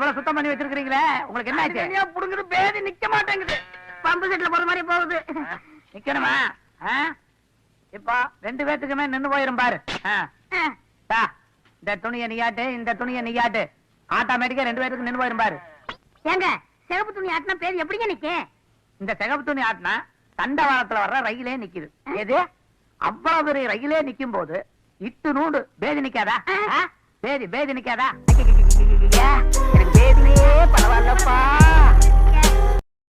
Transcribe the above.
இவ்வளவு சுத்தம் பண்ணி வச்சிருக்கீங்களே, உங்களுக்கு என்ன ஆச்சு? புடுங்குது, பேதி நிக்க மாட்டேங்குது. பம்பு செட்ல போற மாதிரி போகுது. நிக்கணுமா? இப்போ 2 பேத்துக்குமே நின்னு போயிரும் பாரு. இந்த துணியை நீயாட்டு, இந்த துணியை நீயாட்டு. ஆட்டோமேட்டிக்கா 2 பேருக்கு நின்னு போயிரும் பாரு. ஏங்க, சிகப்பு துணி ஆட்டினா பேர் எப்படிங்க நிக்க? இந்த சிகப்பு துணி ஆட்டினா தண்டவாளத்துல வர்ற ரயிலே நிக்குது. எது? அவ்வளவு பெரிய ரயிலே நிக்கும் போது இட்டு நூண்டு பேதி நிக்காதா? பேதி நிக்காதா?